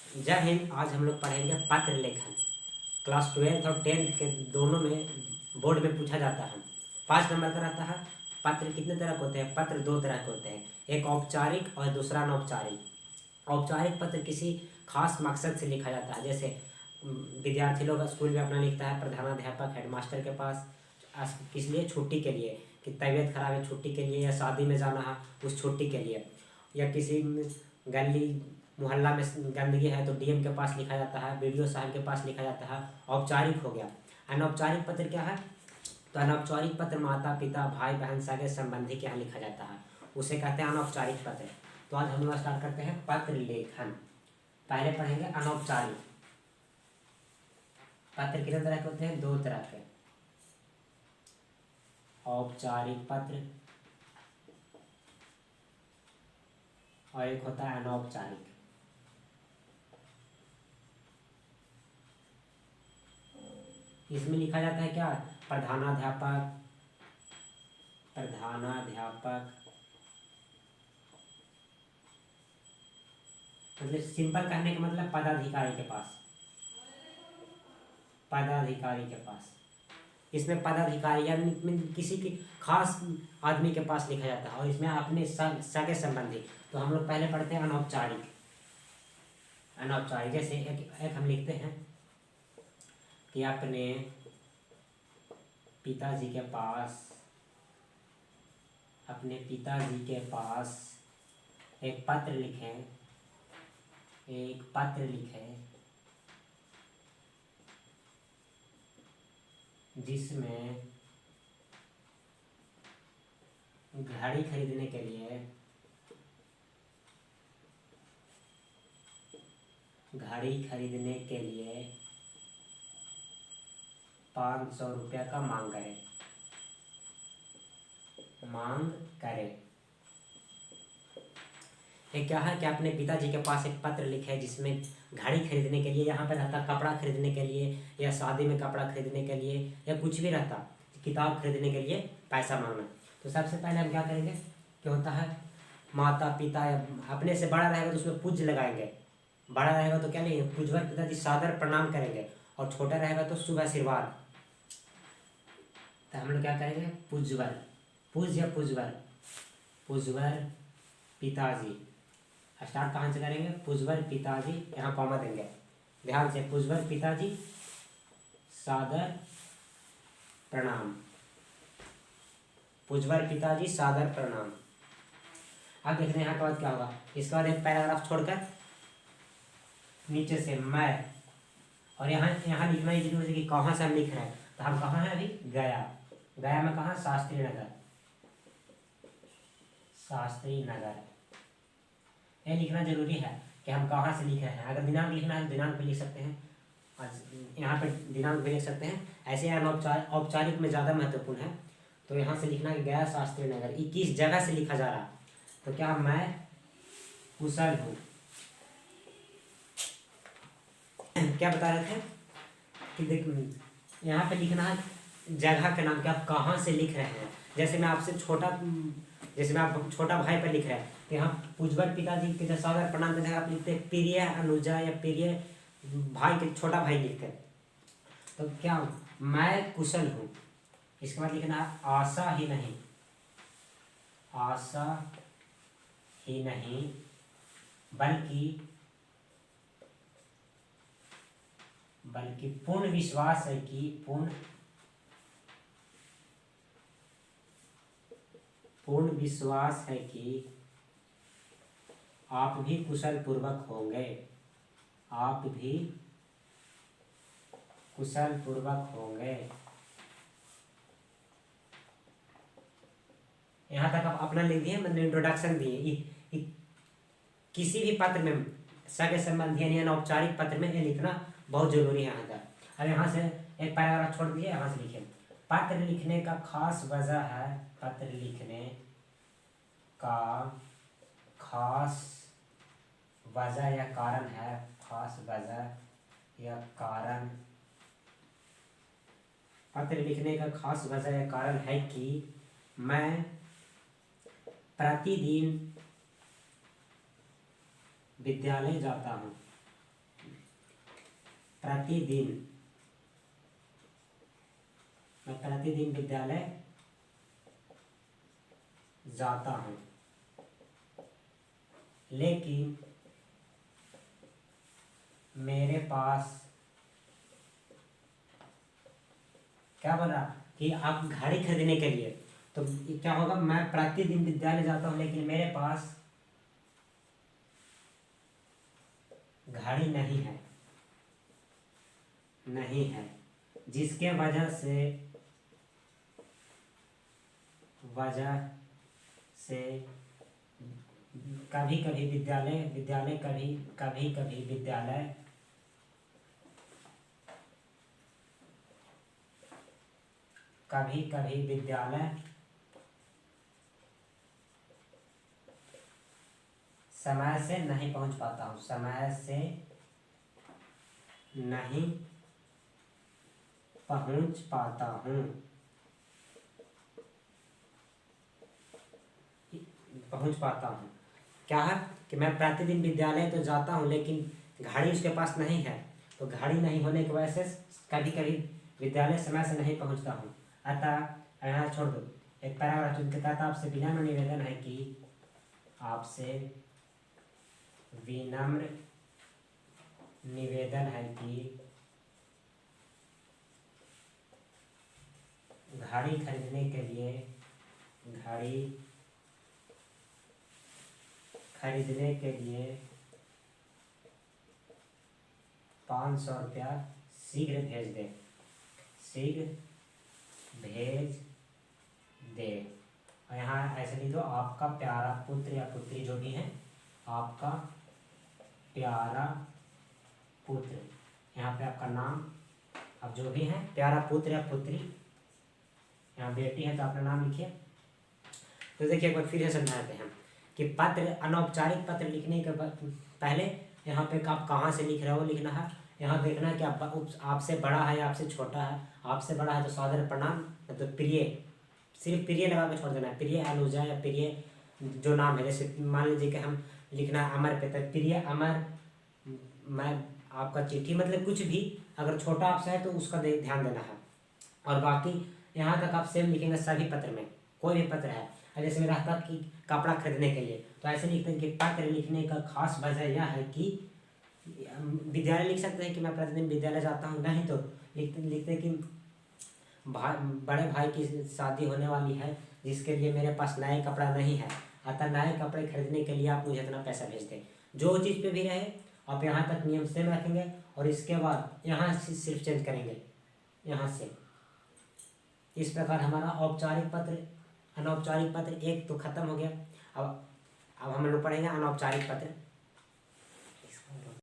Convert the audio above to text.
जय हिंद। आज हम लोग पढ़ेंगे पत्र लेखन। क्लास 12th और 10th के दोनों में बोर्ड में पूछा जाता है। 5 नंबर का रहता है। पत्र कितने तरह के होते हैं? पत्र 2 तरह के होते हैं, एक औपचारिक और दूसरा अनौपचारिक। औपचारिक पत्र किसी खास मकसद से लिखा जाता है, जैसे विद्यार्थी लोग स्कूल में अपना लिखता है प्रधानाध्यापक हेडमास्टर के पास, किस लिए? छुट्टी के लिए, कि तबीयत खराब है छुट्टी के लिए, या शादी में जाना है उस छुट्टी के लिए, या किसी गली मोहल्ला में गंदगी है तो डीएम के पास लिखा जाता है, बीडीओ साहब के पास लिखा जाता है। औपचारिक हो गया। अनौपचारिक पत्र क्या है? तो अनौपचारिक पत्र माता पिता भाई बहन सगे संबंधी के यहाँ लिखा जाता है, उसे कहते हैं अनौपचारिक पत्र। तो आज हम लोग स्टार्ट करते हैं पत्र लेखन। पहले पढ़ेंगे अनौपचारिक पत्र। कितने तरह के होते हैं? 2 तरह के, औपचारिक पत्र और एक होता है अनौपचारिक। इसमें लिखा जाता है क्या? प्रधानाध्यापक मतलब सिंपल कहने का मतलब पदाधिकारी के पास। इसमें पदाधिकारी या किसी की खास आदमी के पास लिखा जाता है, और इसमें अपने सगे संबंधी। तो हम लोग पहले पढ़ते हैं अनौपचारिक। जैसे एक हम लिखते हैं कि अपने पिताजी के पास एक पत्र लिखें जिसमें घड़ी खरीदने के लिए 500 रुपया का मांग करे। ये क्या है कि अपने पिताजी के पास एक पत्र लिखे जिसमें घड़ी खरीदने के लिए, यहाँ पर रहता कपड़ा खरीदने के लिए, या शादी में कपड़ा खरीदने के लिए, या कुछ भी रहता किताब खरीदने के लिए पैसा मांगना। तो सबसे पहले हम क्या करेंगे कि होता है माता पिता, या अपने से बड़ा रहेगा तो उसमें पूज्य लगाएंगे। बड़ा रहेगा तो क्या नहीं, पूज्यवर पिताजी सादर प्रणाम करेंगे, और छोटा रहेगा तो शुभ आशीर्वाद। तो हम लोग क्या करेंगे? पूज्यवर पिताजी। स्टार्ट कहाँ से करेंगे? पूज्यवर पिताजी, यहाँ कॉमा देंगे, ध्यान से। पूज्यवर पिताजी सादर प्रणाम। अब देख रहे हैं यहाँ के बाद क्या होगा। इसके बाद एक पैराग्राफ छोड़कर नीचे से मैं, और यहाँ लिखना ही जरूरी है कि कहाँ से हम लिख रहे हैं। तो हम कहाँ हैं अभी? गया में कहाँ? शास्त्री नगर। ये लिखना जरूरी है कि हम कहाँ से लिख रहे हैं। अगर दिनांक लिखना है तो दिनांक भी लिख सकते हैं, यहाँ पे दिनांक भी लिख सकते हैं। ऐसे औपचारिक में ज़्यादा महत्वपूर्ण है, तो यहाँ से लिखना कि गया शास्त्री नगर। 21 जगह से लिखा जा रहा। तो क्या मैं कुशल हूँ। क्या बता रहे थे कि देख, यहाँ पे लिखना है जगह का नाम, कि आप कहाँ से लिख रहे हैं। जैसे मैं आप छोटा भाई पर लिख रहे हैं, तो यहाँ पूज्यवर पिताजी के सादर प्रणाम के जगह आप लिखते हैं प्रिय अनुजा, या प्रिय भाई के छोटा भाई लिखते हैं। तो क्या मैं कुशल हूँ। इसके बाद लिखना है आशा ही नहीं बल्कि पूर्ण विश्वास है कि आप भी कुशल पूर्वक होंगे। यहाँ तक आप अपना लिख दिए, मतलब इंट्रोडक्शन दिए। किसी भी पत्र में सगे संबंधी यानी अनौपचारिक पत्र में ये लिखना बहुत जरूरी है यहाँ तक। अब यहाँ से एक पैराग्राफ छोड़ दिए, यहाँ से लिखे पत्र लिखने का खास वजह है। पत्र लिखने का खास वजह या कारण है। पत्र लिखने का खास वजह या कारण है कि मैं प्रतिदिन विद्यालय जाता हूँ। प्रतिदिन, मैं प्रतिदिन विद्यालय जाता हूँ, लेकिन मेरे पास, क्या बोल रहा कि आप घड़ी खरीदने के लिए, तो क्या होगा, मैं प्रतिदिन विद्यालय जाता हूँ लेकिन मेरे पास घड़ी नहीं है, नहीं है, जिसके वजह से कभी कभी विद्यालय समय से नहीं पहुंच पाता हूँ, समय से नहीं पहुंच पाता हूँ, क्या है कि मैं प्रतिदिन विद्यालय तो जाता हूँ लेकिन घड़ी उसके पास नहीं है, तो घड़ी नहीं होने की वजह से कभी कभी विद्यालय समय से नहीं पहुँचता हूँ। अतः यहाँ छोड़ दो, एक पैराग्राफ चुन के कहता आपसे विनम्र निवेदन है कि आपसे विनम्र निवेदन है कि घड़ी खरीदने के लिए 500 रुपया शीघ्र भेज दे। और यहाँ ऐसे लिख दो, आपका प्यारा पुत्र या पुत्री जो भी है, आपका प्यारा पुत्र, यहाँ पे आपका नाम, अब जो भी है प्यारा पुत्र या पुत्री, यहाँ बेटी है तो अपना नाम लिखिए। तो देखिए एक बार फिर से समझाते हैं कि पत्र, अनौपचारिक पत्र लिखने के पहले यहाँ पे आप कहाँ से लिख रहे हो लिखना है। यहाँ देखना है कि आपसे बड़ा है या आपसे छोटा है। आपसे बड़ा है तो सादर प्रणाम, मतलब प्रिय, सिर्फ प्रिय लगा के छोड़ देना है, प्रिय अनुजा या प्रिय जो नाम है। जैसे मान लीजिए कि हम लिखना है अमर पे, तो प्रिय अमर, मैं आपका चिट्ठी, मतलब कुछ भी अगर छोटा आपसे है तो उसका ध्यान देना है। और बाकी यहाँ तक आप सेम लिखेंगे सभी पत्र में, कोई भी पत्र है। जैसे मेरा था कि कपड़ा खरीदने के लिए, तो ऐसे लिखते हैं कि पत्र लिखने का खास वजह यह है कि विद्यालय लिख सकते हैं कि मैं प्रतिदिन विद्यालय जाता हूँ, नहीं तो लिखते हैं कि बड़े भाई की शादी होने वाली है जिसके लिए मेरे पास नए कपड़ा नहीं है, अतः नए कपड़े खरीदने के लिए आप मुझे इतना पैसा भेज दें। जो चीज़ पे भी रहे आप यहाँ तक नियम सेम रखेंगे, और इसके बाद यहाँ से सिर्फ चेंज करेंगे यहाँ से। इस प्रकार हमारा औपचारिक पत्र, अनौपचारिक पत्र एक तो खत्म हो गया। अब हम लोग पढ़ेंगे अनौपचारिक पत्र।